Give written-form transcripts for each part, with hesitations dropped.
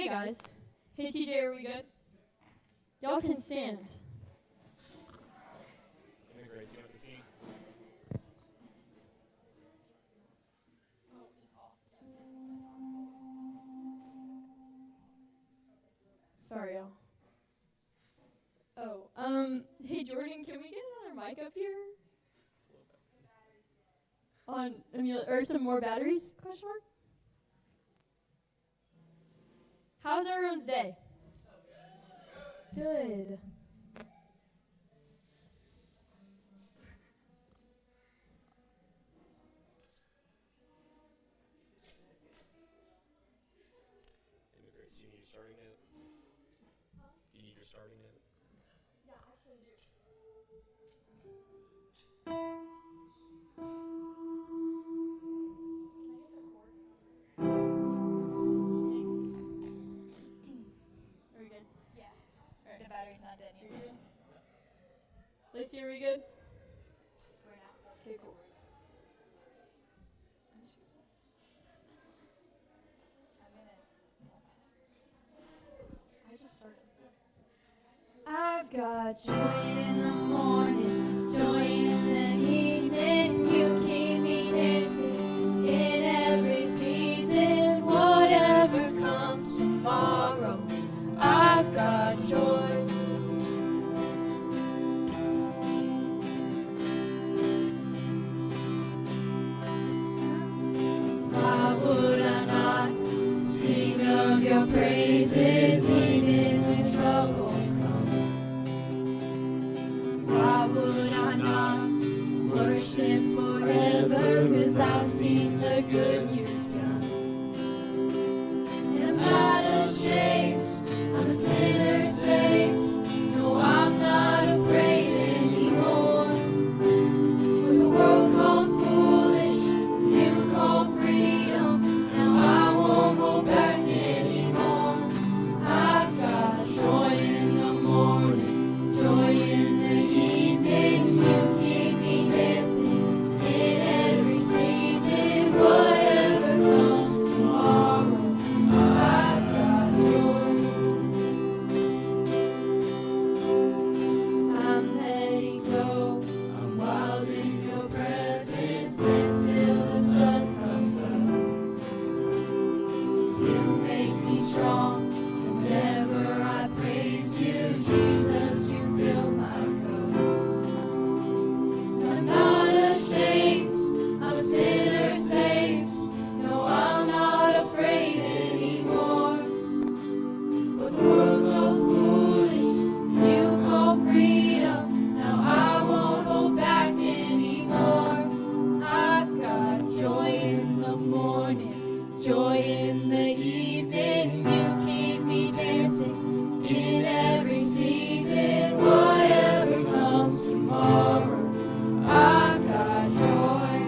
Hey guys. Hey TJ, are we good? Y'all can stand. Grace, you have the scene. Sorry, y'all. Hey Jordan, can we get another mic up here? On Amelia, or some more batteries? Question mark. How's everyone's day? Good. Grace, you need your starting note? You need your starting note? Yeah, actually I do. Are we good? Yeah. Alright. The battery's not dead yet. Lacey, are we good? We're not. Okay, cool. I just started. I've got joy in the morning, joy in the evening. You keep me dancing in every season. Whatever comes tomorrow, I've got joy. Why would I not sing of your praises even when troubles come? Why would I not worship forever? 'Cause I've seen the good you've done. And I'm not ashamed, I'm a sinner saved. No, I'm not afraid anymore. What the world calls foolish, you call freedom. Now I won't hold back anymore. 'Cause I've got joy in the morning, joy in the evening. You keep me dancing in every season. Whatever comes tomorrow, I've got joy. I'm letting go, I'm wild in your presence. Dance till the sun comes up. You make me strong whenever I praise you. Jesus, you fill my cup. I'm not ashamed, I'm a sinner saved. No, I'm not afraid anymore. What the world calls foolish, you call freedom. Now I won't hold back anymore. I've got joy in the morning, joy in the evening. You keep me dancing in every season. Whatever comes tomorrow, I've got joy.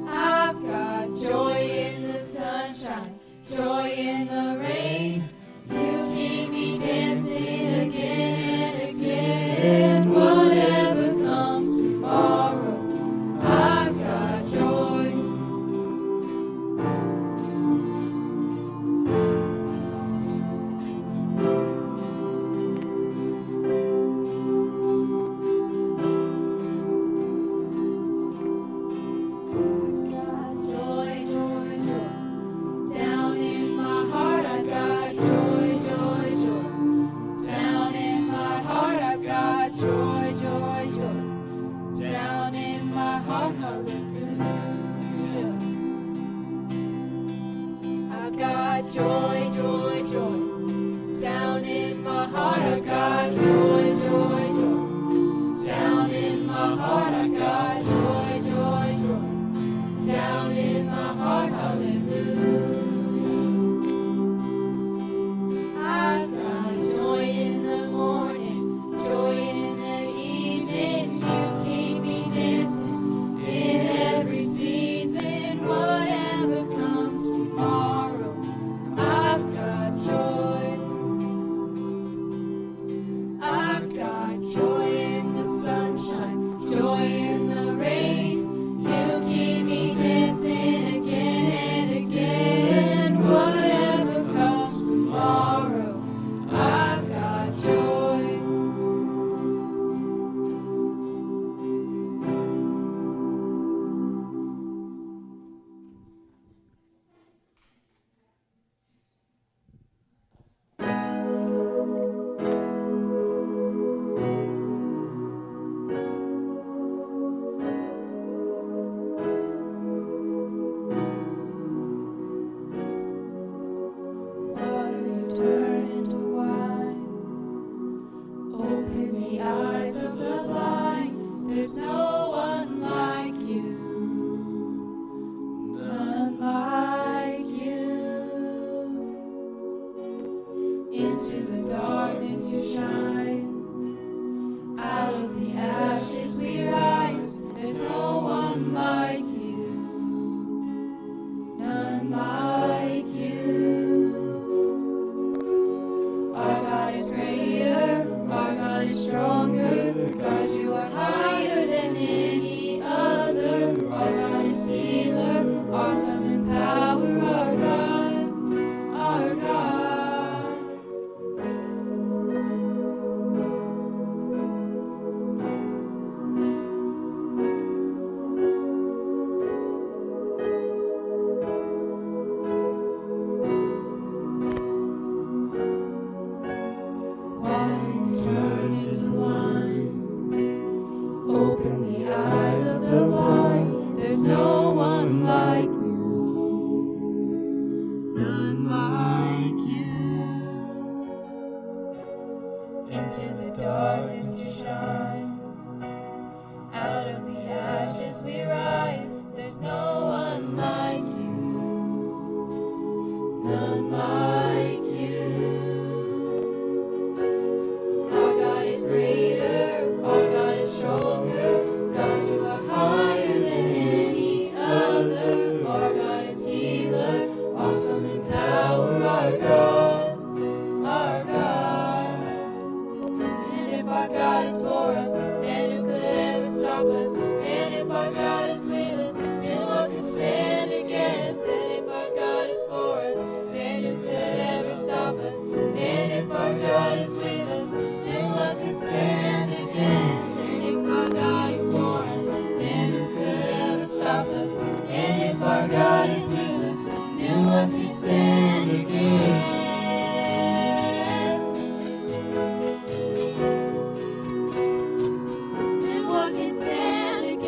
I've got joy in the sunshine, joy in the rain. You keep me dancing again and again. Whatever comes tomorrow, I've got joy. Got joy, joy, joy. Down in my heart, I got joy, joy, joy. Down in my heart, I got joy, joy, joy. Down in my heart, hallelujah. I got joy, joy, joy. Down in my heart, I got joy, joy, joy. Down in my heart, I got joy, joy, joy. Down in my heart, hallelujah. I've got joy in the morning, joy in the evening. You keep me dancing in every season. Whatever comes tomorrow, I've got joy. Into the darkness you shine. Out of the ashes we rise. There's no one like you. None like you. Our God is greater. Our God is stronger. God, you are higher than any other. Our God is healer. Awesome in power. Our God. Our God. Waters turn into wine. Open the eyes of the blind. There's no one like you. None like you. Into the darkness you shine. Out of the ashes we rise. There's no one like you. None like you. Our God is greater. Our God is stronger. God, you are higher than any other. Our God is healer. Awesome in power. Our God. Our God. And if our God is for us, then who could ever stop us? And if our God is with us, then what can stand against? And if our God is for us, then who could ever stop us? And if our God is with us, then what can stand against? And if our God is for us, then who could ever stop us? And if our God is with us, then what can stand against? Then what can stand against?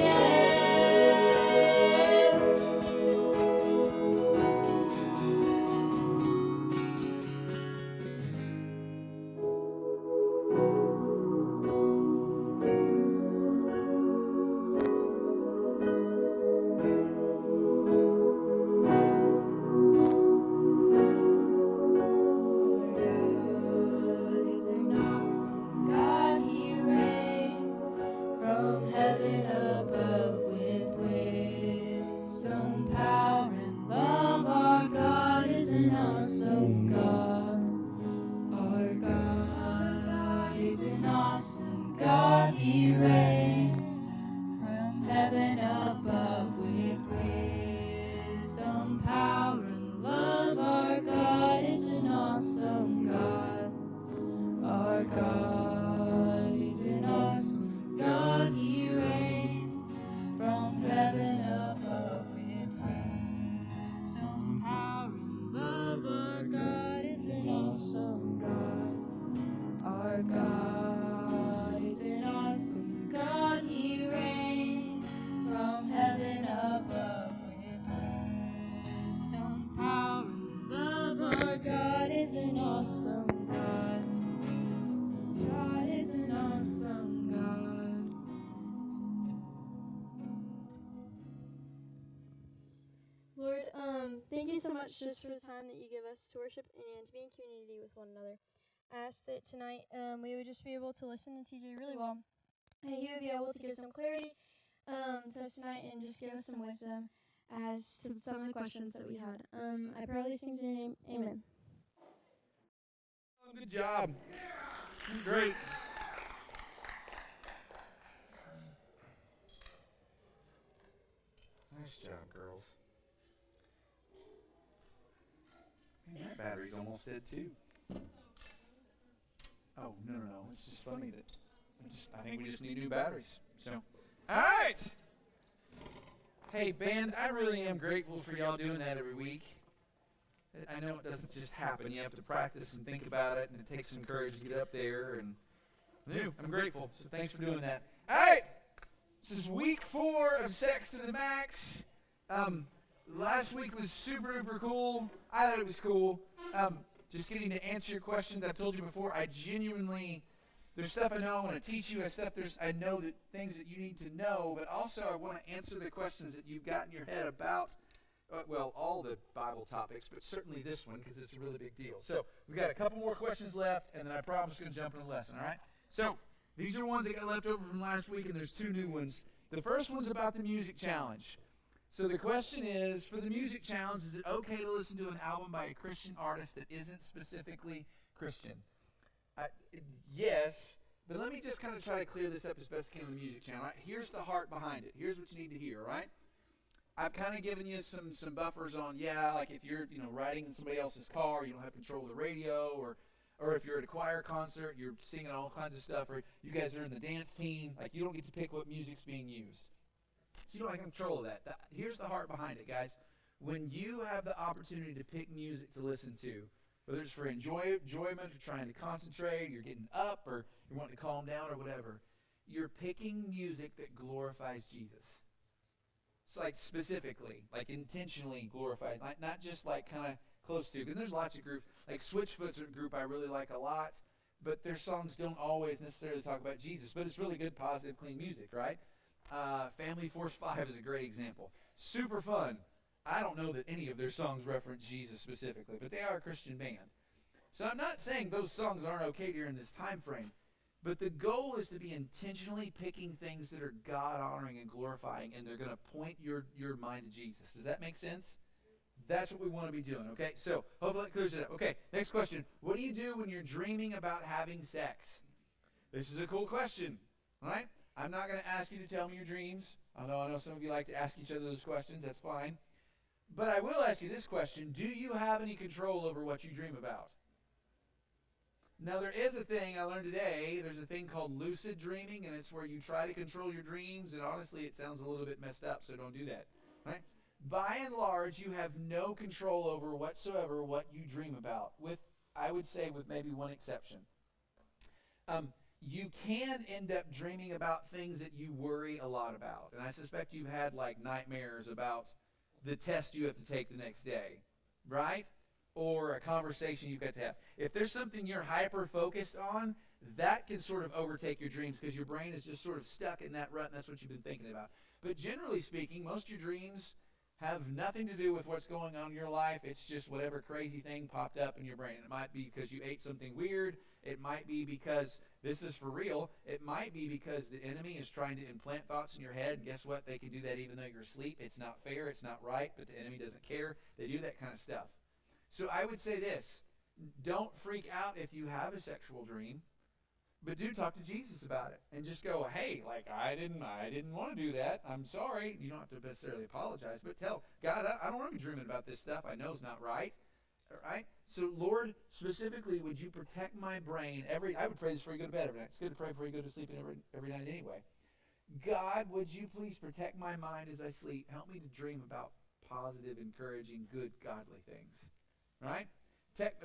God is an awesome God, He reigns from heaven above with wisdom, power, and love. Our God is an awesome God. Our God is an awesome God, He reigns from heaven above with wisdom, power, and love. Our God is an awesome God. Our God is an awesome God. He reigns from heaven above with wisdom, power, and love. Our God is an awesome God. Our God is an awesome God. He reigns from heaven above with wisdom, power, and love. Our God is an awesome God. God is an awesome God. Lord, thank you so much just for the time that you give us to worship and to be in community with one another. I ask that tonight we would just be able to listen to TJ really well. And he would be able to give some clarity to us tonight and just give us some wisdom as to some of the questions that we had. I pray all these things in your name. Amen. Good job. Great. Nice job, girls. Man, that battery's almost dead too. Oh, no. It's just funny that I think we just need new batteries. So, all right. Hey, band, I really am grateful for y'all doing that every week. I know it doesn't just happen. You have to practice and think about it, and it takes some courage to get up there. And I'm grateful. So thanks for doing that. All right. This is week 4 of Sex to the Max. Last week was super duper cool. I thought it was cool. Just getting to answer your questions. I've told you before, I genuinely, there's stuff I know I want to teach you. I know that things that you need to know, but also I want to answer the questions that you've got in your head about all the Bible topics, but certainly this one because it's a really big deal. So we got a couple more questions left, and then I promise we're going to jump into the lesson, all right? So these are ones that got left over from last week, and there's two new ones. The first one's about the music challenge. So the question is, for the music challenge, is it okay to listen to an album by a Christian artist that isn't specifically Christian? Yes, but let me just kind of try to clear this up as best I can on the music channel. Right? Here's the heart behind it. Here's what you need to hear, right? I've kind of given you some buffers on, like if you're, riding in somebody else's car, you don't have control of the radio, or if you're at a choir concert, you're singing all kinds of stuff, or you guys are in the dance team, like you don't get to pick what music's being used. So you don't have control of that. Here's the heart behind it, guys. When you have the opportunity to pick music to listen to, whether it's for enjoyment or trying to concentrate, you're getting up or you're wanting to calm down or whatever, you're picking music that glorifies Jesus. It's like specifically, like intentionally glorifies, not just like kind of close to. Because there's lots of groups, like Switchfoot's a group I really like a lot, but their songs don't always necessarily talk about Jesus. But it's really good, positive, clean music, right? Family Force 5 is a great example. Super fun. I don't know that any of their songs reference Jesus specifically, but they are a Christian band. So I'm not saying those songs aren't okay during this time frame, but the goal is to be intentionally picking things that are God-honoring and glorifying, and they're going to point your mind to Jesus. Does that make sense? That's what we want to be doing, okay? So hopefully that clears it up. Okay, next question. What do you do when you're dreaming about having sex? This is a cool question, all right? I'm not going to ask you to tell me your dreams. I know some of you like to ask each other those questions. That's fine. But I will ask you this question. Do you have any control over what you dream about? Now, there is a thing I learned today. There's a thing called lucid dreaming, and it's where you try to control your dreams, and honestly, it sounds a little bit messed up, so don't do that. Right? By and large, you have no control over whatsoever what you dream about, I would say with maybe one exception. You can end up dreaming about things that you worry a lot about, and I suspect you've had like nightmares about the test you have to take the next day, right? Or a conversation you've got to have. If there's something you're hyper-focused on, that can sort of overtake your dreams because your brain is just sort of stuck in that rut, and that's what you've been thinking about. But generally speaking, most of your dreams have nothing to do with what's going on in your life. It's just whatever crazy thing popped up in your brain. It might be because you ate something weird. It might be because this is for real. It might be because the enemy is trying to implant thoughts in your head. Guess what? They can do that even though you're asleep. It's not fair. It's not right, but the enemy doesn't care. They do that kind of stuff. So I would say this. Don't freak out if you have a sexual dream, but do talk to Jesus about it and just go, hey, like I didn't want to do that. I'm sorry. You don't have to necessarily apologize, but tell God, I don't want to be dreaming about this stuff. I know it's not right. All right? So, Lord, specifically, would you protect my brain I would pray this before you go to bed every night. It's good to pray before you go to sleep every night anyway. God, would you please protect my mind as I sleep? Help me to dream about positive, encouraging, good, godly things. Right?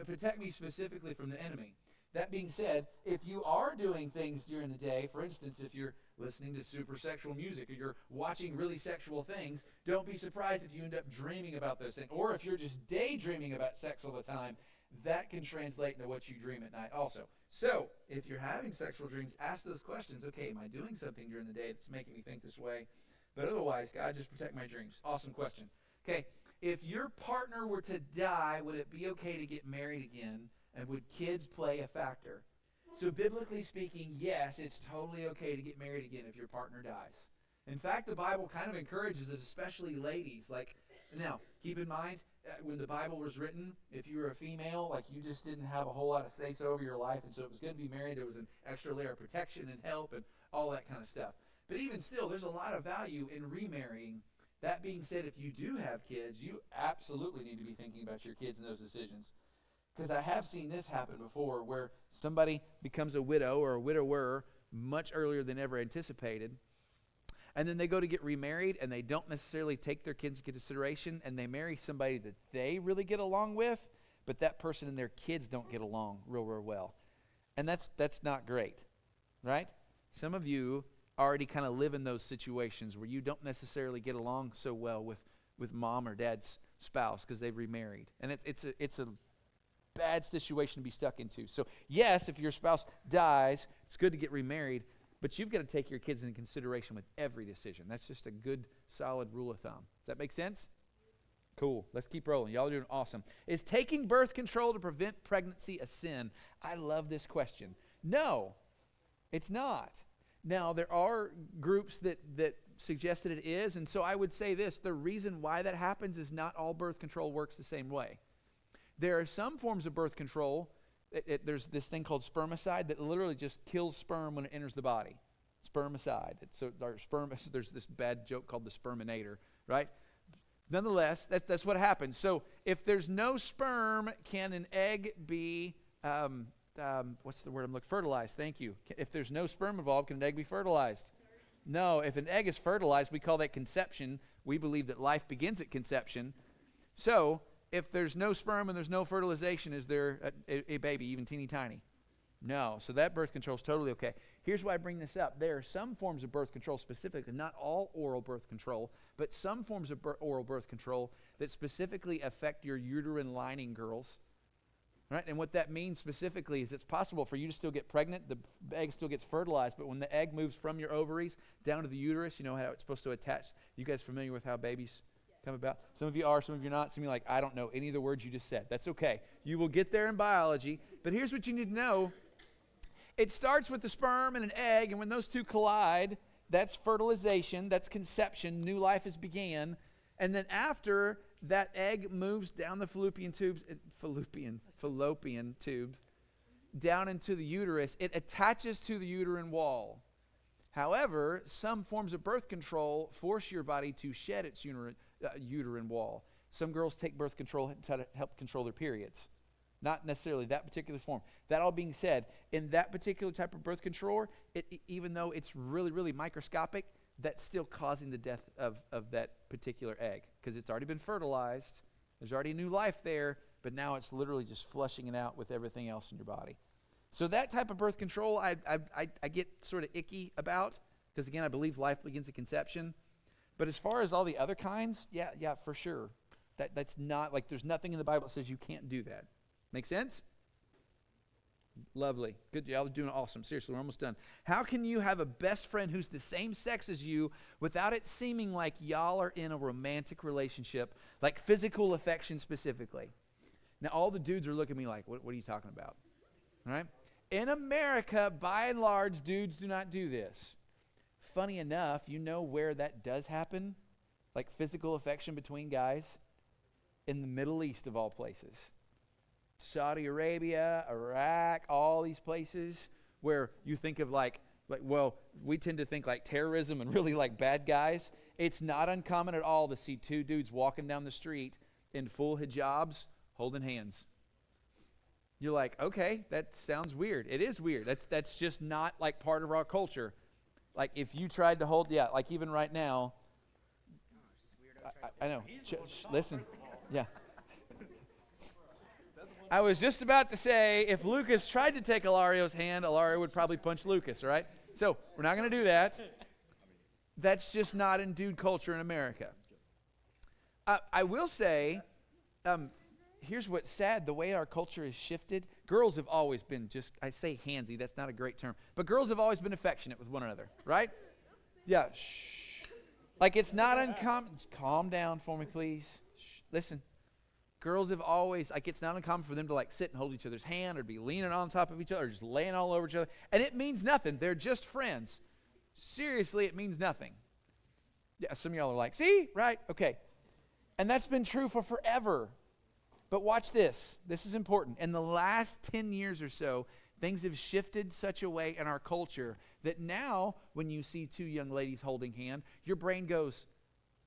Protect me specifically from the enemy. That being said, if you are doing things during the day, for instance, if you're listening to super sexual music or you're watching really sexual things, don't be surprised if you end up dreaming about those things. Or if you're just daydreaming about sex all the time, that can translate into what you dream at night also. So, if you're having sexual dreams, ask those questions. Okay, am I doing something during the day that's making me think this way? But otherwise, God, just protect my dreams. Awesome question. Okay, if your partner were to die, would it be okay to get married again? And would kids play a factor? So biblically speaking, yes, it's totally okay to get married again if your partner dies. In fact, the Bible kind of encourages it, especially ladies. Now, keep in mind, when the Bible was written, if you were a female, you just didn't have a whole lot of say-so over your life, and so it was good to be married. There was an extra layer of protection and help and all that kind of stuff. But even still, there's a lot of value in remarrying. That being said, if you do have kids, you absolutely need to be thinking about your kids and those decisions. Because I have seen this happen before where somebody becomes a widow or a widower much earlier than ever anticipated. And then they go to get remarried and they don't necessarily take their kids into consideration and they marry somebody that they really get along with, but that person and their kids don't get along real well. And that's not great, right? Some of you already kind of live in those situations where you don't necessarily get along so well with mom or dad's spouse because they've remarried. And it's a bad situation to be stuck into. So yes, if your spouse dies, it's good to get remarried, but you've got to take your kids into consideration with every decision. That's just a good, solid rule of thumb. Does that make sense? Cool. Let's keep rolling. Y'all are doing awesome. Is taking birth control to prevent pregnancy a sin? I love this question. No, it's not. Now, there are groups that suggest that it is, and so I would say this. The reason why that happens is not all birth control works the same way. There are some forms of birth control. There's this thing called spermicide that literally just kills sperm when it enters the body. Spermicide. There's this bad joke called the sperminator, right? Nonetheless, that's what happens. So if there's no sperm, can an egg be, what's the word I'm looking for? Fertilized, thank you. If there's no sperm involved, can an egg be fertilized? No, if an egg is fertilized, we call that conception. We believe that life begins at conception. So if there's no sperm and there's no fertilization, is there a baby, even teeny tiny? No, so that birth control is totally okay. Here's why I bring this up. There are some forms of birth control specifically, not all oral birth control, but some forms of oral birth control that specifically affect your uterine lining, girls. Right? And what that means specifically is it's possible for you to still get pregnant, the egg still gets fertilized, but when the egg moves from your ovaries down to the uterus, you know how it's supposed to attach. You guys familiar with how babies come about? Some of you are, some of you are not. Some of you are like, I don't know any of the words you just said. That's okay. You will get there in biology. But here's what you need to know. It starts with the sperm and an egg, and when those two collide, that's fertilization, that's conception, new life has began. And then after that egg moves down the fallopian tubes, down into the uterus, it attaches to the uterine wall. However, some forms of birth control force your body to shed its uterine wall. Some girls take birth control to help control their periods. Not necessarily that particular form. That all being said, in that particular type of birth control, even though it's really, really microscopic, that's still causing the death of that particular egg because it's already been fertilized. There's already a new life there, but now it's literally just flushing it out with everything else in your body. So that type of birth control I get sort of icky about because, again, I believe life begins at conception. But as far as all the other kinds, yeah, for sure. That's not, like, there's nothing in the Bible that says you can't do that. Make sense? Lovely. Good. Y'all are doing awesome. Seriously, we're almost done. How can you have a best friend who's the same sex as you without it seeming like y'all are in a romantic relationship, like physical affection specifically? Now, all the dudes are looking at me like, what are you talking about? All right? In America, by and large, dudes do not do this. Funny enough, you know where that does happen? Like physical affection between guys? In the Middle East, of all places. Saudi Arabia, Iraq, all these places where you think of like, well, we tend to think like terrorism and really like bad guys. It's not uncommon at all to see two dudes walking down the street in full hijabs holding hands. You're like, okay, that sounds weird. It is weird. That's just not like part of our culture. Like if you tried to hold, like even right now, I know. Listen, yeah. I was just about to say, if Lucas tried to take Ilario's hand, Ilario would probably punch Lucas, right? So we're not going to do that. That's just not in dude culture in America. I will say, here's what's sad. The way our culture has shifted, girls have always been I say handsy, that's not a great term, but girls have always been affectionate with one another, right? Yeah, shh. Like it's not uncommon. Calm down for me, please. Shh. Listen. Girls have always, like it's not uncommon for them to like sit and hold each other's hand or be leaning on top of each other or just laying all over each other. And it means nothing. They're just friends. Seriously, it means nothing. Yeah, some of y'all are like, see? Right? Okay. And that's been true for forever. But watch this. This is important. In the last 10 years or so, things have shifted such a way in our culture that now when you see two young ladies holding hand, your brain goes,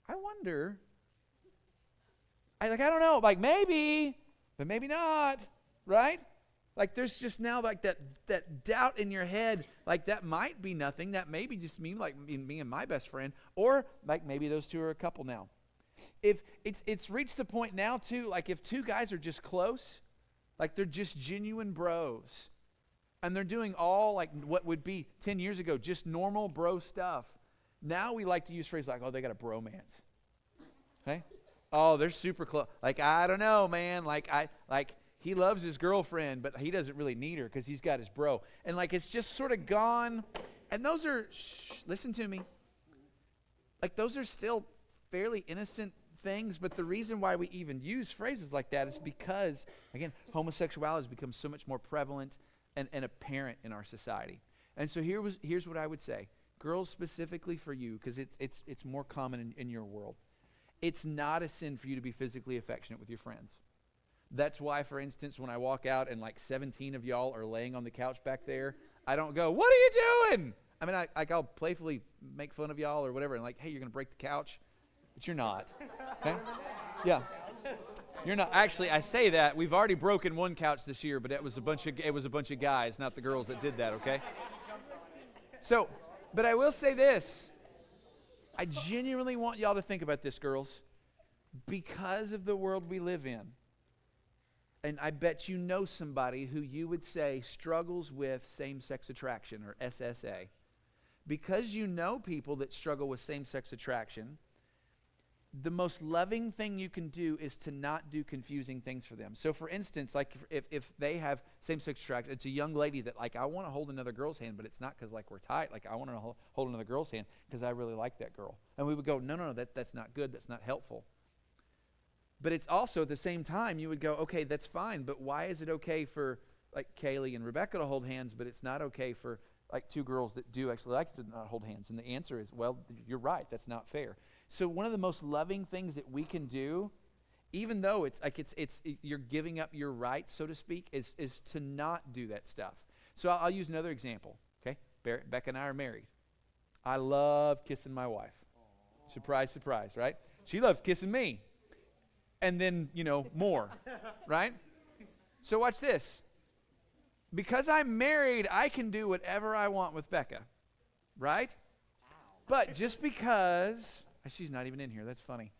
I wonder... I don't know, like maybe, but maybe not, right? Like there's just now like that doubt in your head, like that might be nothing, that maybe just me, like me and my best friend, or like maybe those two are a couple now. If it's reached the point now too, like if two guys are just close, like they're just genuine bros, and they're doing all like what would be 10 years ago, just normal bro stuff. Now we like to use phrases like, oh, they got a bromance, okay? Oh, they're super close. Like, I don't know, man. Like he loves his girlfriend, but he doesn't really need her because he's got his bro. And like, it's just sort of gone. And those are, listen to me. Like, those are still fairly innocent things, but the reason why we even use phrases like that is because, again, homosexuality has become so much more prevalent and apparent in our society. And so here's what I would say. Girls, specifically for you, because it's more common in your world. It's not a sin for you to be physically affectionate with your friends. That's why, for instance, when I walk out and like 17 of y'all are laying on the couch back there, I don't go, "What are you doing?" I mean, I'll playfully make fun of y'all or whatever, and like, "Hey, you're going to break the couch." But you're not. Okay? Yeah. You're not. Actually, I say that. We've already broken one couch this year, but it was a bunch of guys, not the girls that did that, okay? So, but I will say this. I genuinely want y'all to think about this, girls. Because of the world we live in, and I bet you know somebody who you would say struggles with same-sex attraction, or SSA. Because you know people that struggle with same-sex attraction, the most loving thing you can do is to not do confusing things for them. So for instance, like if they have same-sex attraction, it's a young lady that like, I want to hold another girl's hand, but it's not because like we're tight. Like I want to hold another girl's hand because I really like that girl. And we would go, no, that's not good. That's not helpful. But it's also at the same time, you would go, okay, that's fine. But why is it okay for like Kaylee and Rebecca to hold hands, but it's not okay for like two girls that do actually like to not hold hands? And the answer is, well, you're right. That's not fair. So one of the most loving things that we can do, even though it's like you're giving up your rights, so to speak, is to not do that stuff. So I'll use another example. Okay, Becca and I are married. I love kissing my wife. Surprise, surprise, right? She loves kissing me, and then more, right? So watch this. Because I'm married, I can do whatever I want with Becca, right? But just because she's not even in here. That's funny.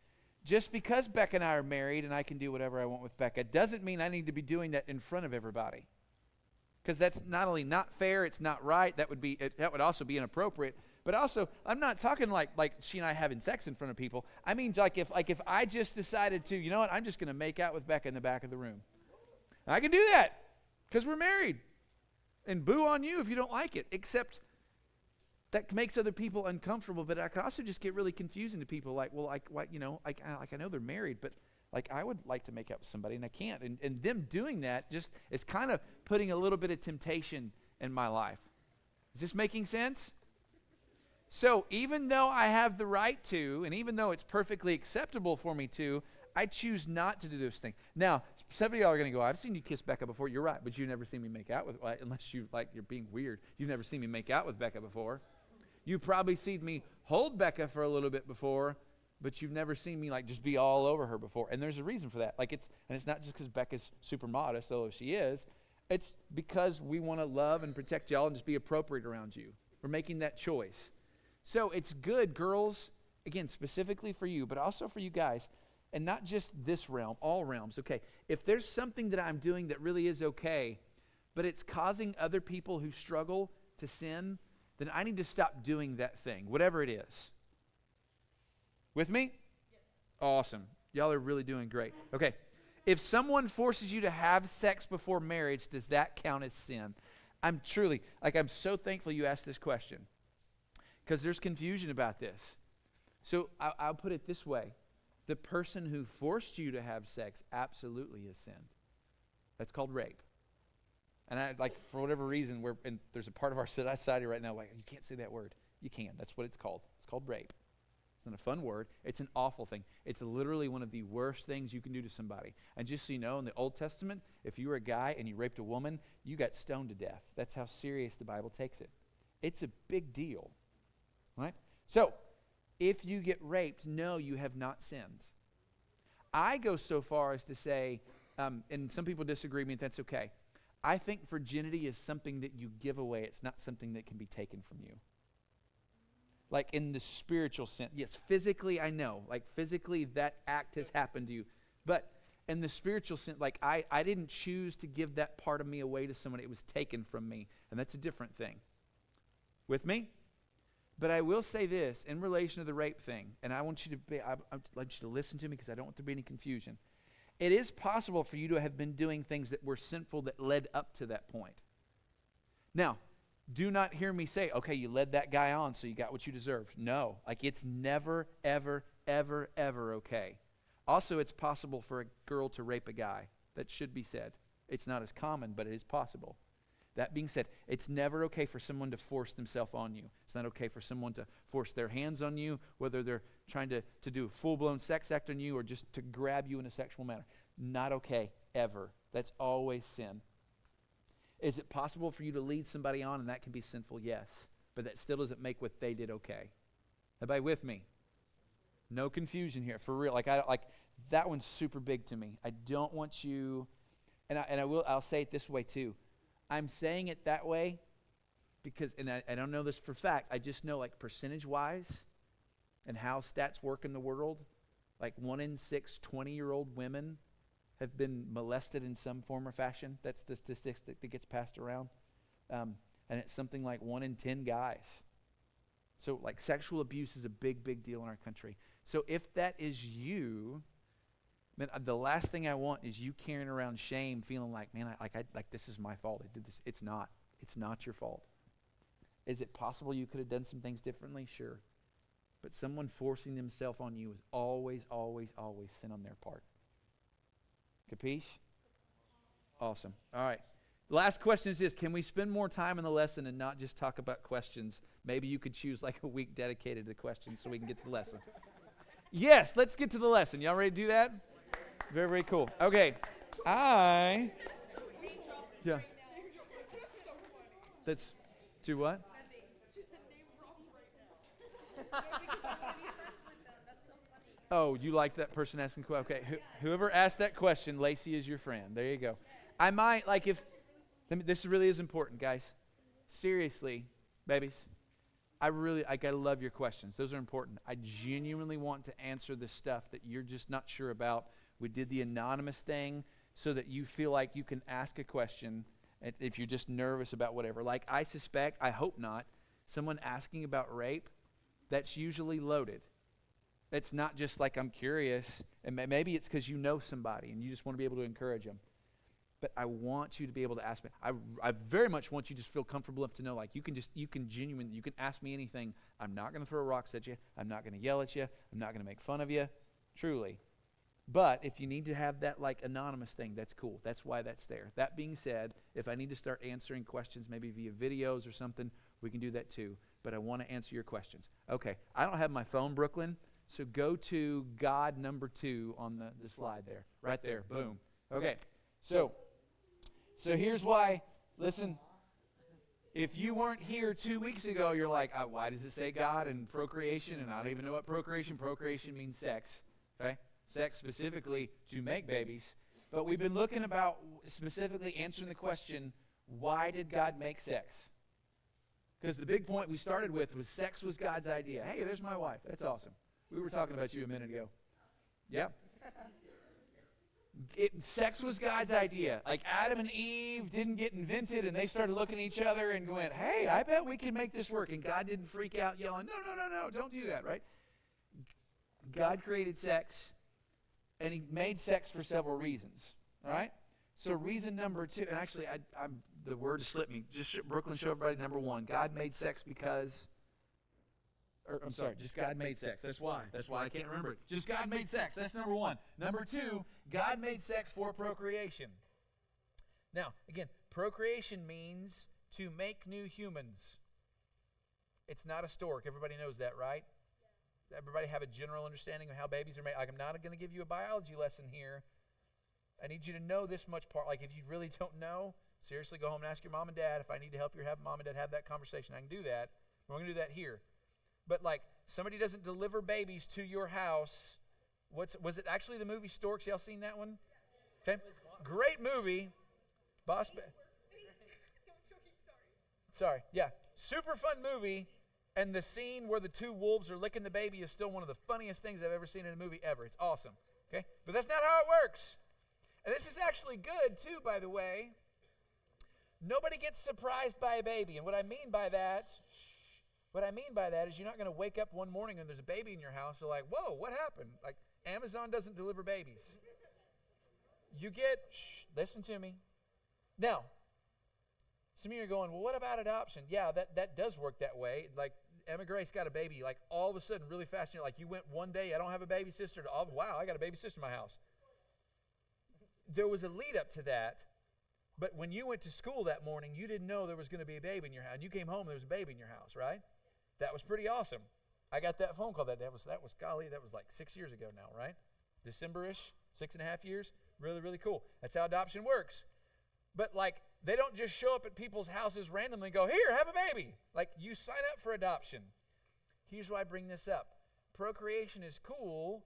Just because Becca and I are married and I can do whatever I want with Becca doesn't mean I need to be doing that in front of everybody. Because that's not only not fair, it's not right. That would also be inappropriate. But also, I'm not talking like she and I having sex in front of people. I mean, like if I just decided to, you know what, I'm just going to make out with Becca in the back of the room. I can do that because we're married. And boo on you if you don't like it. Except that makes other people uncomfortable, but I can also just get really confusing to people. Like, well, I know they're married, but like I would like to make up with somebody and I can't. And them doing that just is kind of putting a little bit of temptation in my life. Is this making sense? So even though I have the right to, and even though it's perfectly acceptable for me to, I choose not to do those things. Now, some of y'all are going to go, "I've seen you kiss Becca before." You're right, but you've never seen me make out with, unless you're being weird. You've never seen me make out with Becca before. You've probably seen me hold Becca for a little bit before, but you've never seen me like just be all over her before. And there's a reason for that. And it's not just because Becca's super modest, although she is. It's because we want to love and protect y'all and just be appropriate around you. We're making that choice. So it's good, girls, again, specifically for you, but also for you guys, and not just this realm, all realms. Okay, if there's something that I'm doing that really is okay, but it's causing other people who struggle to sin, then I need to stop doing that thing, whatever it is. With me? Yes. Awesome. Y'all are really doing great. Okay. If someone forces you to have sex before marriage, does that count as sin? I'm so thankful you asked this question because there's confusion about this. So I'll put it this way. The person who forced you to have sex absolutely has sinned. That's called rape. And for whatever reason, there's a part of our society right now, you can't say that word. You can. That's what it's called. It's called rape. It's not a fun word. It's an awful thing. It's literally one of the worst things you can do to somebody. And just so you know, in the Old Testament, if you were a guy and you raped a woman, you got stoned to death. That's how serious the Bible takes it. It's a big deal, right? So, if you get raped, no, you have not sinned. I go so far as to say, and some people disagree with me, that's okay. I think virginity is something that you give away. It's not something that can be taken from you. Like in the spiritual sense. Yes, physically, I know. Like physically, that act has happened to you. But in the spiritual sense, I didn't choose to give that part of me away to someone. It was taken from me. And that's a different thing. With me? But I will say this in relation to the rape thing. And I want you to listen to me because I don't want there to be any confusion. It is possible for you to have been doing things that were sinful that led up to that point. Now, do not hear me say, okay, you led that guy on, so you got what you deserved. No, it's never, ever, ever, ever okay. Also, it's possible for a girl to rape a guy. That should be said. It's not as common, but it is possible. That being said, it's never okay for someone to force themselves on you. It's not okay for someone to force their hands on you, whether they're trying to do a full-blown sex act on you or just to grab you in a sexual manner. Not okay, ever. That's always sin. Is it possible for you to lead somebody on and that can be sinful? Yes. But that still doesn't make what they did okay. Everybody with me? No confusion here, for real. Like that one's super big to me. I don't want you, I'll say it this way too. I'm saying it that way because, and I don't know this for fact, I just know like percentage-wise and how stats work in the world, like 1 in 6 20-year-old women have been molested in some form or fashion. That's the statistic that gets passed around. And it's something like 1 in 10 guys. So like sexual abuse is a big, big deal in our country. So if that is you, man, the last thing I want is you carrying around shame, feeling like, man, I this is my fault. I did this. It's not. It's not your fault. Is it possible you could have done some things differently? Sure. But someone forcing themselves on you is always, always, always sin on their part. Capiche? Awesome. All right. The last question is this. Can we spend more time in the lesson and not just talk about questions? Maybe you could choose like a week dedicated to questions so we can get to the lesson. Yes, let's get to the lesson. Y'all ready to do that? Very, very cool. Okay. Yeah. Let's do what? Oh, you like that person asking questions? Okay, whoever asked that question, Lacey is your friend. There you go. I might, like if, this really is important, guys. Seriously, babies, I gotta love your questions. Those are important. I genuinely want to answer the stuff that you're just not sure about. We did the anonymous thing so that you feel like you can ask a question if you're just nervous about whatever. Like I suspect, I hope not, someone asking about rape, that's usually loaded. It's not just like I'm curious, and maybe it's because you know somebody and you just want to be able to encourage them. But I want you to be able to ask me. I very much want you to just feel comfortable enough to know, like you can ask me anything. I'm not going to throw rocks at you. I'm not going to yell at you. I'm not going to make fun of you, truly. But if you need to have that like anonymous thing, that's cool. That's why that's there. That being said, if I need to start answering questions maybe via videos or something, we can do that too. But I want to answer your questions. Okay, I don't have my phone, Brooklyn, so go to God number 2 on the slide there. Right there, boom. Okay, so here's why, listen, if you weren't here 2 weeks ago, you're like, why does it say God and procreation? And I don't even know what procreation means sex, okay? Sex specifically to make babies. But we've been looking about specifically answering the question, why did God make sex? Because the big point we started with was sex was God's idea. Hey, there's my wife. That's awesome. We were talking about you a minute ago. Yep. Sex was God's idea. Like Adam and Eve didn't get invented and they started looking at each other and going, hey, I bet we can make this work. And God didn't freak out yelling, no, don't do that, right? God created sex and he made sex for several reasons, all right? So reason number 2, and actually the word slipped me. Just Brooklyn, show everybody number 1. God made sex because... just God made sex. That's why I can't remember it. Just God made sex. That's number 1. Number 2, God made sex for procreation. Now, again, procreation means to make new humans. It's not a stork. Everybody knows that, right? Everybody have a general understanding of how babies are made. Like, I'm not going to give you a biology lesson here. I need you to know this much part. Like, if you really don't know, seriously, go home and ask your mom and dad. If I need to help your mom and dad have that conversation, I can do that. We're going to do that here. But like, somebody doesn't deliver babies to your house. Was it actually the movie Storks? Y'all seen that one? Okay. Great movie. Sorry. Yeah. Super fun movie. And the scene where the 2 wolves are licking the baby is still one of the funniest things I've ever seen in a movie ever. It's awesome. Okay. But that's not how it works. And this is actually good too, by the way. Nobody gets surprised by a baby. And what I mean by that is you're not going to wake up one morning and there's a baby in your house. You're like, whoa, what happened? Like, Amazon doesn't deliver babies. You get, listen to me. Now, some of you are going, well, what about adoption? Yeah, that does work that way. Like, Emma Grace got a baby, like all of a sudden, really fast. Like you went one day, I don't have a baby sister, to, oh, wow, I got a baby sister in my house. There was a lead up to that, but when you went to school that morning, you didn't know there was going to be a baby in your house. And you came home, there was a baby in your house, right? That was pretty awesome. I got that phone call that day. That was like 6 years ago now, right? December-ish, 6.5 years. Really, really cool. That's how adoption works. But like, they don't just show up at people's houses randomly and go, here, have a baby. Like, you sign up for adoption. Here's why I bring this up. Procreation is cool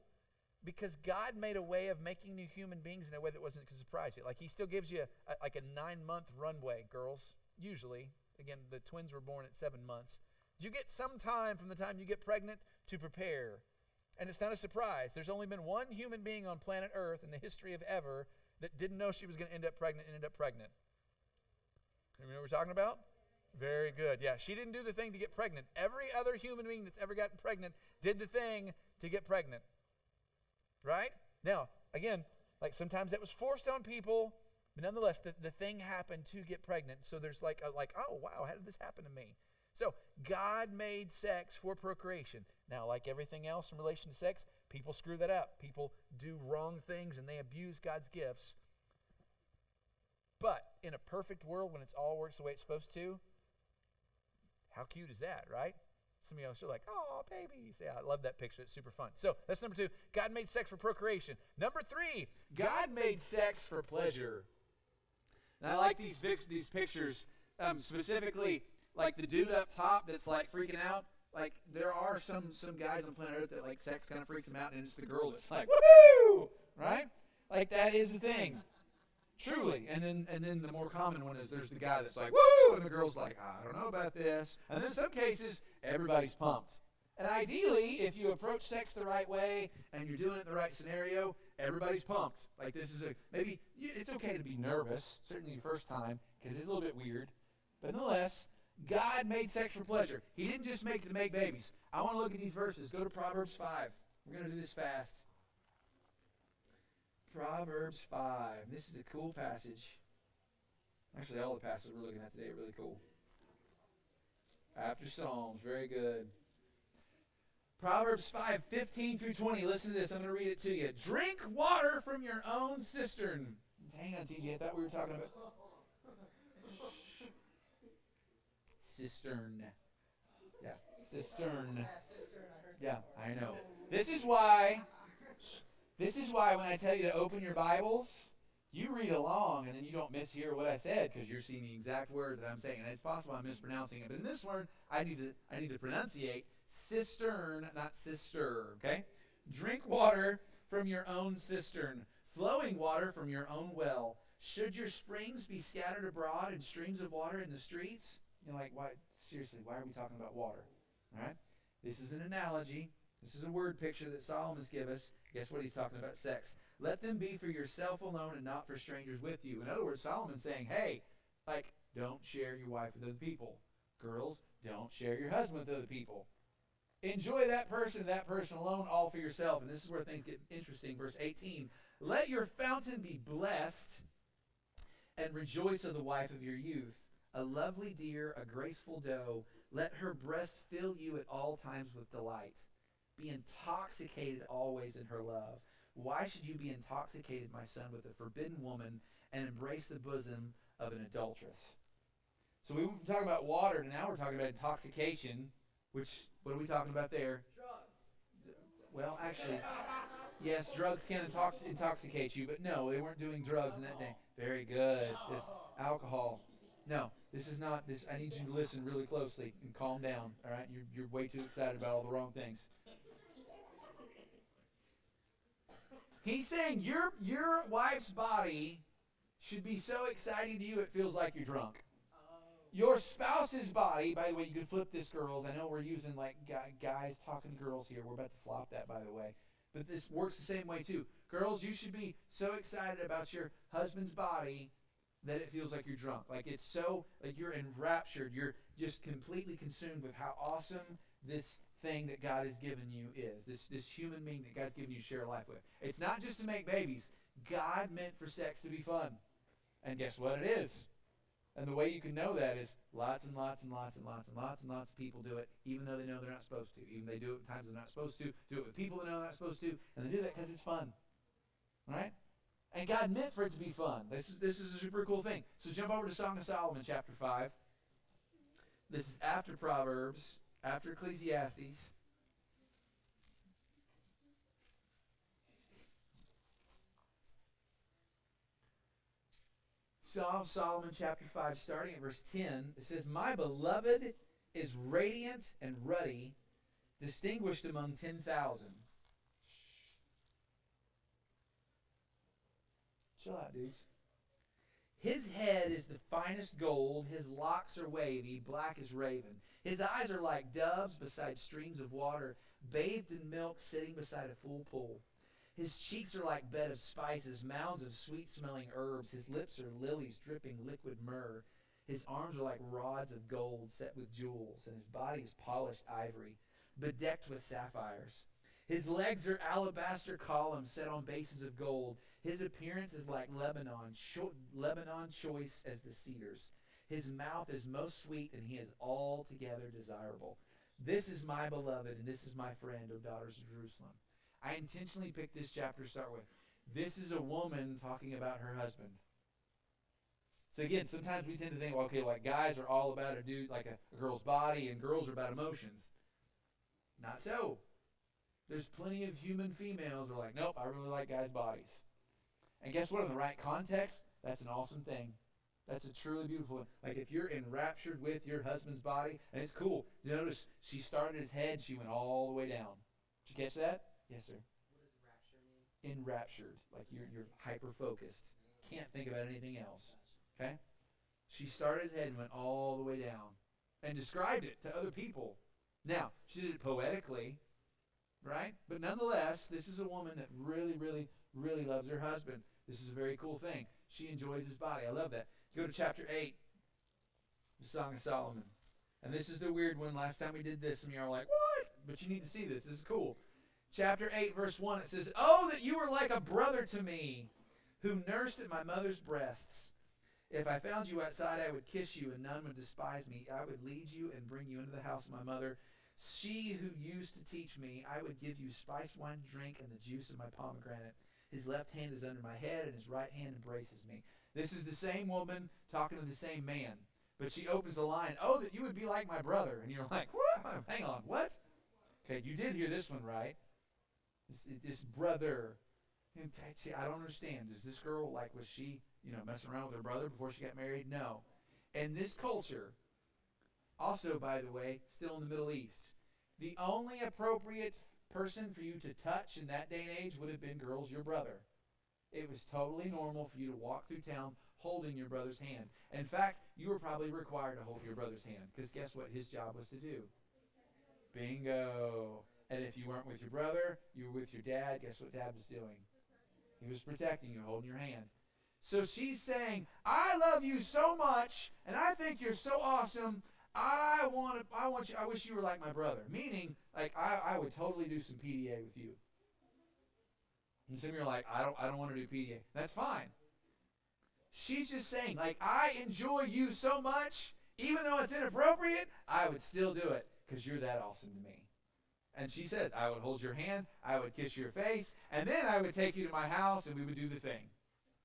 because God made a way of making new human beings in a way that wasn't going to surprise you. Like, he still gives you a 9-month runway, girls, usually. Again, the twins were born at 7 months. You get some time from the time you get pregnant to prepare. And it's not a surprise. There's only been one human being on planet Earth in the history of ever that didn't know she was going to end up pregnant and ended up pregnant. You know what we're talking about? Very good. Yeah, she didn't do the thing to get pregnant. Every other human being that's ever gotten pregnant did the thing to get pregnant. Right? Now, again, like sometimes that was forced on people, but nonetheless, the thing happened to get pregnant. So there's like, oh, wow, how did this happen to me? So God made sex for procreation. Now, like everything else in relation to sex, people screw that up. People do wrong things and they abuse God's gifts. But in a perfect world, when it's all works the way it's supposed to, how cute is that, right? Some of you are like, oh, babies. Yeah, I love that picture. It's super fun. So that's number 2. God made sex for procreation. Number 3, God made sex for pleasure. And I like these pictures, specifically like the dude up top that's like freaking out. Like there are some guys on planet Earth that like sex kind of freaks them out, and it's the girl that's like, woohoo, right? Like that is the thing. Truly. And then the more common one is there's the guy that's like, woo! And the girl's like, I don't know about this. And then in some cases, everybody's pumped. And ideally, if you approach sex the right way and you're doing it in the right scenario, everybody's pumped. Like this is it's okay to be nervous, certainly your first time, because it's a little bit weird. But nonetheless, God made sex for pleasure. He didn't just make it to make babies. I want to look at these verses. Go to Proverbs 5. We're going to do this fast. Proverbs 5. This is a cool passage. Actually, all the passages we're looking at today are really cool. After Psalms, very good. Proverbs 5, 15 through 20. Listen to this. I'm going to read it to you. Drink water from your own cistern. Hang on, TJ. I thought we were talking about cistern. Yeah, cistern. Yeah, I know. This is why when I tell you to open your Bibles, you read along and then you don't mishear what I said because you're seeing the exact word that I'm saying. And it's possible I'm mispronouncing it. But in this word, I need to pronunciate cistern, not sister, okay? Drink water from your own cistern, flowing water from your own well. Should your springs be scattered abroad and streams of water in the streets? You're like, why? Seriously, why are we talking about water? All right? This is an analogy. This is a word picture that Solomon's given us. Guess what he's talking about? Sex. Let them be for yourself alone and not for strangers with you. In other words, Solomon's saying, hey, like, don't share your wife with other people. Girls, don't share your husband with other people. Enjoy that person alone, all for yourself. And this is where things get interesting. Verse 18, let your fountain be blessed and rejoice of the wife of your youth. A lovely deer, a graceful doe. Let her breast fill you at all times with delight. Be intoxicated always in her love. Why should you be intoxicated, my son, with a forbidden woman and embrace the bosom of an adulteress? So we went from talking about water to now we're talking about intoxication, which, what are we talking about there? Drugs. Well, actually, yes, drugs can intoxicate you, but no, they weren't doing drugs in that day. Very good. This alcohol. No, this is not this. I need you to listen really closely and calm down, all right? You're way too excited about all the wrong things. He's saying your wife's body should be so exciting to you it feels like you're drunk. Your spouse's body, by the way, you can flip this, girls. I know we're using like guys talking to girls here. We're about to flop that, by the way. But this works the same way too. Girls, you should be so excited about your husband's body that it feels like you're drunk. Like it's so, like you're enraptured. You're just completely consumed with how awesome this thing that God has given you is. This human being that God's given you to share life with. It's not just to make babies. God meant for sex to be fun. And guess what it is? And the way you can know that is lots and lots and lots and lots and lots and lots of people do it, even though they know they're not supposed to. Even they do it at times they're not supposed to. Do it with people they know they're not supposed to, and they do that because it's fun. All right? And God meant for it to be fun. This is a super cool thing. So jump over to Song of Solomon, chapter 5. This is after Proverbs, after Ecclesiastes. Song of Solomon, chapter 5, starting at verse 10, it says, My beloved is radiant and ruddy, distinguished among 10,000. Chill out, dudes. His head is the finest gold, his locks are wavy, black as raven. His eyes are like doves beside streams of water, bathed in milk, sitting beside a full pool. His cheeks are like bed of spices, mounds of sweet-smelling herbs. His lips are lilies dripping liquid myrrh. His arms are like rods of gold set with jewels, and his body is polished ivory, bedecked with sapphires. His legs are alabaster columns set on bases of gold. His appearance is like Lebanon choice as the cedars. His mouth is most sweet, and he is altogether desirable. This is my beloved, and this is my friend, O daughters of Jerusalem. I intentionally picked this chapter to start with. This is a woman talking about her husband. So again, sometimes we tend to think, okay, like guys are all about a dude, like a girl's body, and girls are about emotions. Not so. There's plenty of human females who are like, nope, I really like guys' bodies. And guess what? In the right context, that's an awesome thing. That's a truly beautiful one. Like if you're enraptured with your husband's body, and it's cool. You notice she started his head, she went all the way down. Did you catch that? Yes, sir. What does rapture mean? Enraptured. Like you're hyper-focused. Can't think about anything else. Okay? She started his head and went all the way down. And described it to other people. Now, she did it poetically. Right? But nonetheless, this is a woman that really, really, really loves her husband. This is a very cool thing. She enjoys his body. I love that. Go to chapter 8, the Song of Solomon. And this is the weird one. Last time we did this, and you're like, what? But you need to see this. This is cool. Chapter 8, verse 1, it says, Oh, that you were like a brother to me, who nursed at my mother's breasts. If I found you outside, I would kiss you, and none would despise me. I would lead you and bring you into the house of my mother. She who used to teach me, I would give you spiced wine to drink and the juice of my pomegranate. His left hand is under my head, and his right hand embraces me. This is the same woman talking to the same man. But she opens the line, oh, that you would be like my brother. And you're like, what? Hang on, what? Okay, you did hear this one, right? This brother. See, I don't understand. Is this girl, like, was she, messing around with her brother before she got married? No. And this culture, also, by the way, still in the Middle East, the only appropriate person for you to touch in that day and age would have been girls, your brother. It was totally normal for you to walk through town holding your brother's hand. In fact, you were probably required to hold your brother's hand, because guess what his job was to do? Bingo. And if you weren't with your brother, you were with your dad. Guess what dad was doing? He was protecting you, holding your hand. So she's saying, I love you so much, and I think you're so awesome. I wish you were like my brother. Meaning, like, I would totally do some PDA with you. And some of you are like, I don't want to do PDA. That's fine. She's just saying, like, I enjoy you so much, even though it's inappropriate, I would still do it, because you're that awesome to me. And she says, I would hold your hand, I would kiss your face, and then I would take you to my house, and we would do the thing.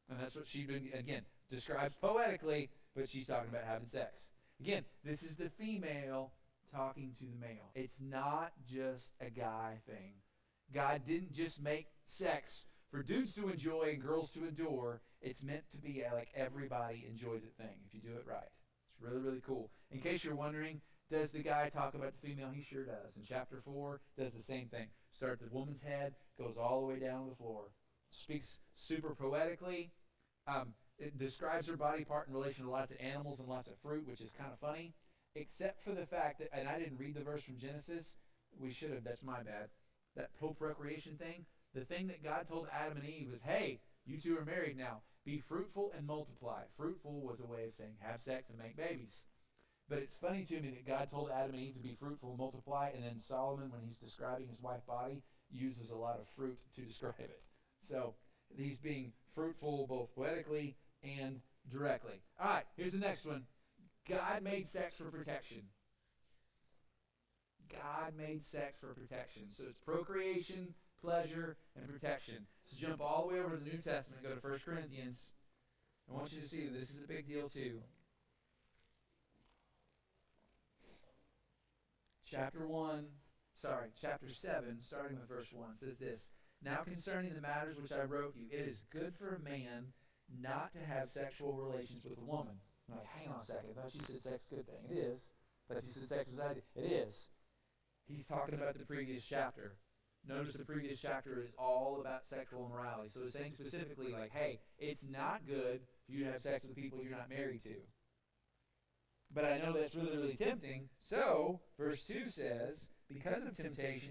And that's what she, again, describes poetically, but she's talking about having sex. Again, this is the female talking to the male. It's not just a guy thing. God didn't just make sex for dudes to enjoy and girls to endure. It's meant to be like everybody enjoys it thing, if you do it right. It's really, really cool. In case you're wondering, does the guy talk about the female? He sure does. In chapter 4, does the same thing. Starts at the woman's head, goes all the way down to the floor. Speaks super poetically. It describes her body part in relation to lots of animals and lots of fruit, which is kind of funny, except for the fact that, and I didn't read the verse from Genesis. We should have. That's my bad. That whole procreation thing, the thing that God told Adam and Eve was, hey, you two are married now. Be fruitful and multiply. Fruitful was a way of saying have sex and make babies. But it's funny to me that God told Adam and Eve to be fruitful and multiply, and then Solomon, when he's describing his wife's body, uses a lot of fruit to describe it. So he's being fruitful both poetically and directly. All right, here's the next one. God made sex for protection. God made sex for protection. So it's procreation, pleasure, and protection. So jump all the way over to the New Testament, go to 1 Corinthians. I want you to see this is a big deal too. Chapter 7, starting with verse 1, says this. Now concerning the matters which I wrote you, it is good for a man not to have sexual relations with a woman. I'm like, hang on a second. I thought you said sex is a good thing. It is. I thought you said sex was bad. It is. He's talking about the previous chapter. Notice the previous chapter is all about sexual immorality. So it's saying specifically like, hey, it's not good for you to have sex with people you're not married to. But I know that's really, really tempting. So, verse 2 says, because of temptation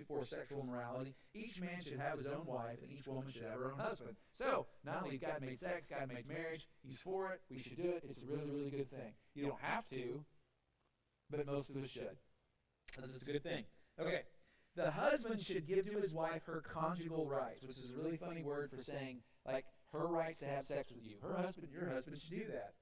for sexual immorality, each man should have his own wife, and each woman should have her own husband. So, not only God made sex, God made marriage. He's for it. We should do it. It's a really, really good thing. You don't have to, but most of us should. This is a good thing. Okay. The husband should give to his wife her conjugal rights, which is a really funny word for saying, like, her rights to have sex with you. Her husband, your husband should do that.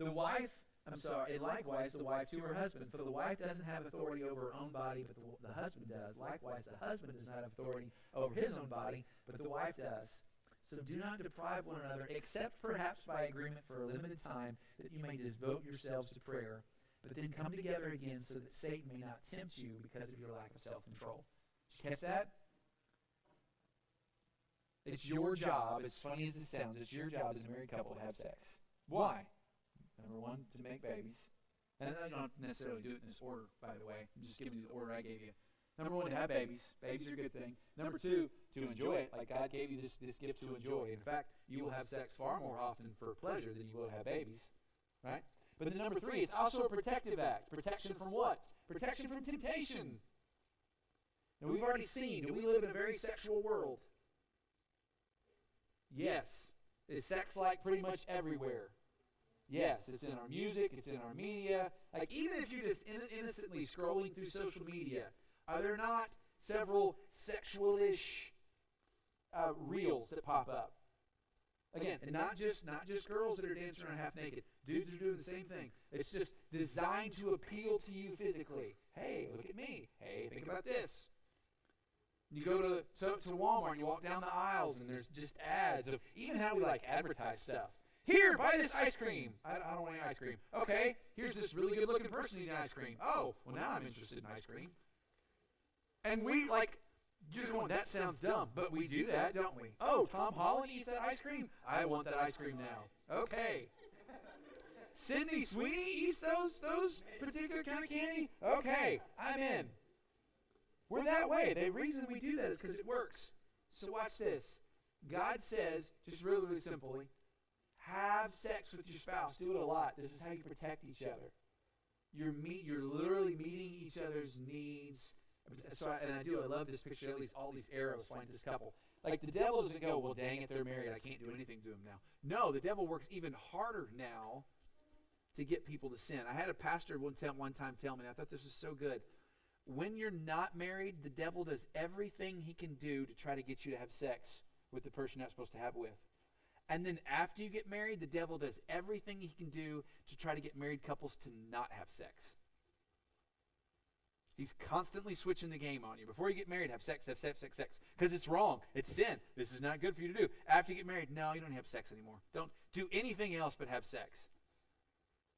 And likewise the wife to her husband. For the wife doesn't have authority over her own body, but the husband does. Likewise, the husband does not have authority over his own body, but the wife does. So do not deprive one another, except perhaps by agreement for a limited time, that you may devote yourselves to prayer. But then come together again so that Satan may not tempt you because of your lack of self-control. Did you catch that? It's your job, as funny as it sounds, it's your job as a married couple to have sex. Why? Number one, to make babies. And I don't necessarily do it in this order, by the way. I'm just giving you the order I gave you. Number one, to have babies. Babies are a good thing. Number two, to enjoy it. Like God gave you this gift to enjoy. In fact, you will have sex far more often for pleasure than you will have babies. Right? But then number three, it's also a protective act. Protection from what? Protection from temptation. Now we've already seen that we live in a very sexual world. Yes. Is sex like pretty much everywhere? Yes, it's in our music, it's in our media. Like even if you're just innocently scrolling through social media, are there not several sexual-ish reels that pop up? Again, and not just girls that are dancing around half naked. Dudes are doing the same thing. It's just designed to appeal to you physically. Hey, look at me. Hey, think about this. You go to Walmart and you walk down the aisles and there's just ads of even how we like advertise stuff. Here, buy this ice cream. I don't want any ice cream. Okay, here's this really good-looking person eating ice cream. Oh, well, now I'm interested in ice cream. And we, like, you're going, that sounds dumb, but we do that, don't we? Oh, Tom Holland eats that ice cream? I want that ice cream now. Okay. Sydney Sweeney eats those particular kind of candy? Okay, I'm in. We're that way. The reason we do that is because it works. So watch this. God says, just really, really simply, have sex with your spouse. Do it a lot. This is how you protect each other. You're literally meeting each other's needs. I love this picture. At least all these arrows find this couple. Like the devil doesn't go, well, dang it, they're married. I can't do anything to them now. No, the devil works even harder now to get people to sin. I had a pastor one time tell me, and I thought this was so good. When you're not married, the devil does everything he can do to try to get you to have sex with the person you're not supposed to have with. And then after you get married, the devil does everything he can do to try to get married couples to not have sex. He's constantly switching the game on you. Before you get married, have sex. Because it's wrong. It's sin. This is not good for you to do. After you get married, no, you don't have sex anymore. Don't do anything else but have sex.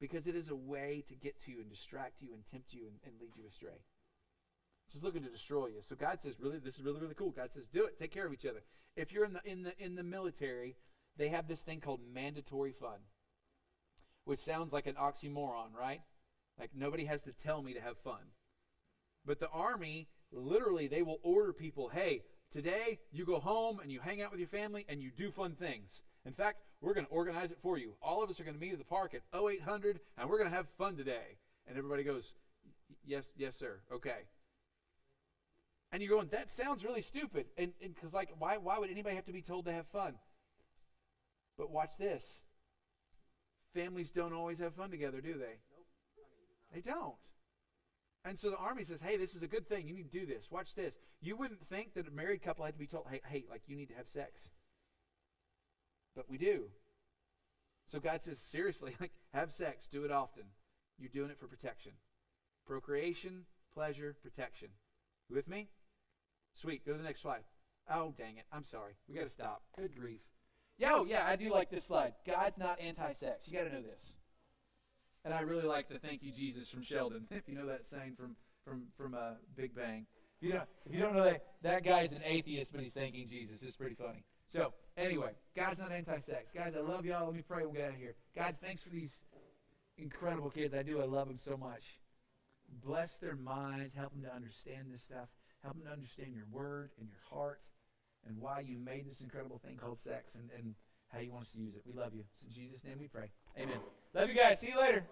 Because it is a way to get to you and distract you and tempt you and lead you astray. It's looking to destroy you. So God says, really, this is really, really cool. God says, do it. Take care of each other. If you're in the military, they have this thing called mandatory fun, which sounds like an oxymoron, right? Like nobody has to tell me to have fun. But the Army, literally, they will order people, hey, today you go home and you hang out with your family and you do fun things. In fact, we're going to organize it for you. All of us are going to meet at the park at 0800 and we're going to have fun today. And everybody goes, yes, sir, okay. And you're going, that sounds really stupid. And because, like, why would anybody have to be told to have fun? But watch this. Families don't always have fun together, do they? Nope. They don't. And so the Army says, hey, this is a good thing. You need to do this. Watch this. You wouldn't think that a married couple had to be told, hey, like, you need to have sex. But we do. So God says, seriously, like, have sex, do it often. You're doing it for protection. Procreation, pleasure, protection. You with me? Sweet. Go to the next slide. Oh, dang it. I'm sorry. We got to stop. Good grief. Yeah, I do like this slide. God's not anti-sex. You got to know this. And I really like the "Thank you, Jesus" from Sheldon. If you know that saying from Big Bang. If you don't know that guy's an atheist, but he's thanking Jesus. It's pretty funny. So anyway, God's not anti-sex. Guys, I love y'all. Let me pray. We'll get out of here. God, thanks for these incredible kids. I do. I love them so much. Bless their minds. Help them to understand this stuff. Help them to understand your word and your heart and why you made this incredible thing called sex and how you want us to use it. We love you. It's in Jesus' name we pray. Amen. Love you guys. See you later.